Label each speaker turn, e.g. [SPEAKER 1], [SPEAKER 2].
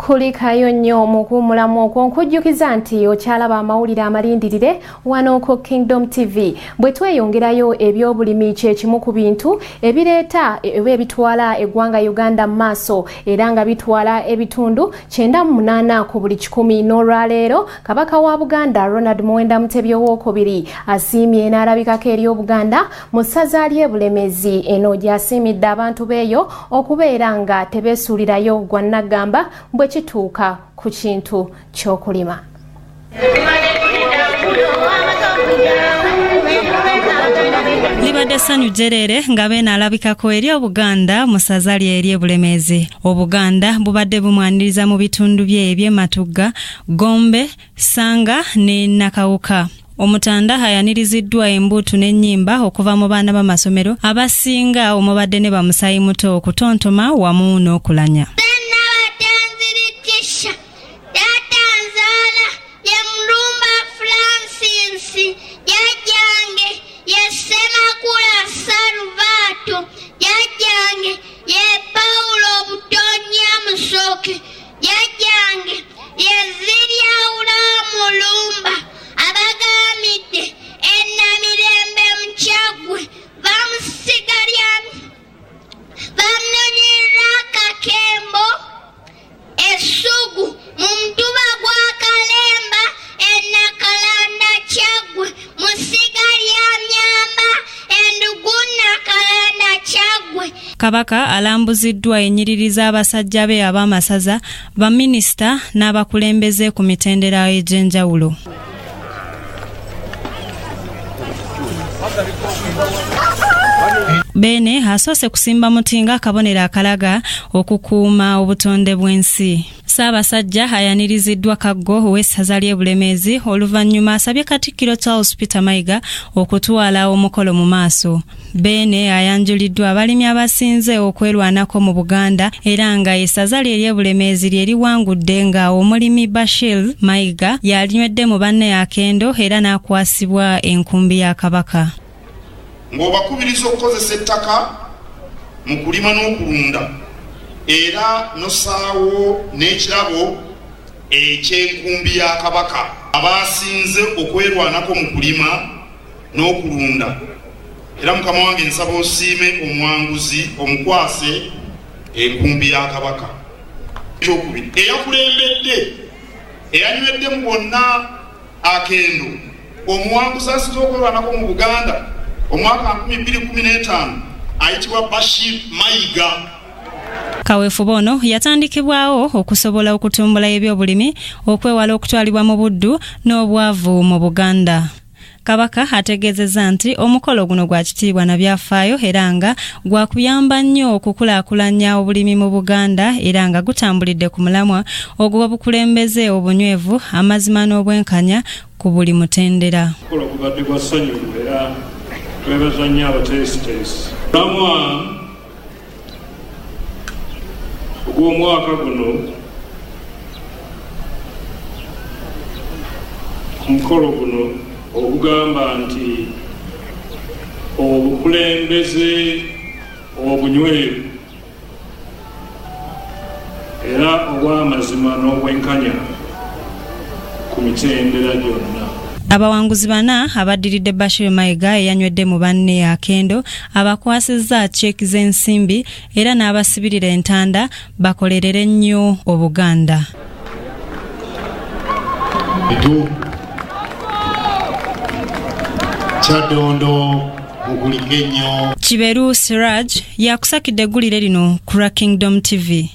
[SPEAKER 1] Kulikayo nnyo mu kuwummulamu okwo nkujjukiza nti okyalaba amawulire amalindirire wano ku Kingdom TV bwe tweyongerayo ebyobulimi kye kimu ku bintu ebireeta ebitwala eggwanga Uganda mu maaso era nga bitwala ebitundu 98 ku buli 100 n'olwaleero Kabaka wa Buganda Ronald Muwenda Mutebi owookubiri asiimye n'alabikako eri Obuganda mu ssaza ly'e Bulemezi eno gy'asiimidde abantu beeyo okubeera nga tebeesuulirayo gwa Nagamba bwe kituuka ku kintu ky'okulima. Libadde ssanyu jjerere nga beena alabikako eri Obuganda mu ssaza lye eri e Bulemezi. Obuganda bubadde bumwaniriza mu bitundu bye eby'Ematugga, Gombe, Sanga ne Nakawuka. Omutanda ayaniriziddwa embuutu n'ennyimba okuva mu baana b'amasomero abasinga omubadde ne bamusayi muto okutontoma wamu n'okulanya. Kabaka alambuziddwa ennyiririza abasajja be ab'amasaza, baminisita n'abakulembeze ku mitendera egy'enjawulo. Bene asoose kusimba muti nga akabonero akalaga okukuuma obutonde bw'ensi. Ssaabasajja ayaniriziddwa Kaggo ow'essaza ly'e Bulemezi oluvannyuma asabye Katikkiro Charles Peter Mayiga okutwala omukolo mu maaso. Bene ayanjuliddwa abalimi abasinze okwerwanako mu Buganda era nga essaza lye ery'e Bulemezi lye liwangudde nga Omulimi Bashir Mayiga yalinywedde mu banne yakendo era n'akwasibwa enkumbi ya Kabaka.
[SPEAKER 2] Ng'obakubiriza okukozesa ettaka mu kulima n'okulunda era nosaawo n'ekirabo eky'enkumbi ya Kabaka abasinze okwerwanako mu kulima n'okulunda. Era mukama wange nsaba osiime omwanguzi omukwase enkumbi ya Kabaka. Ekyokubiri eyakulembedde eyanywedde mu bonna akendo omuwanguzi asinze okwerwanako mu Buganda omwaka 2015 ayitibwa Bashir Mayiga.
[SPEAKER 1] Kaweefube ono yatandikibwawo okusobola okutumbula ebyobulimi okwewala okutwalibwa mu buddu n'obwavu mu Buganda. Kabaka ategeezezza nti omukolo guno gwa kitiibwa na byafaayo era nga gwakuyamba nnyo okukulaakulanya obulimi mu Buganda era nga gutambulidde ku mulamwa ogw'obukulembeze obunywevu amazima n'obwenkanya ku buli mutendera.
[SPEAKER 3] Gubadde gwa ssanyu era twebaza nnyo abateesiteesi. Ogw'omwaka guno omukolo guno ogugamba nti obukulembeze obunywevu era obw'amazima n'obwenkanya ku mitendera gyonna.
[SPEAKER 1] Abawanguzi bana abaddiridde Bashir Mayiga eyanywedde mu banne akendo abakwasizza cheeki z'ensimbi era n'abasibirira entanda bakolerere nnyo Obuganda.
[SPEAKER 2] Kyadondo mugulikenyo.
[SPEAKER 1] Kiberu Siraj yakusakidde eggulire lino ku Kingdom TV.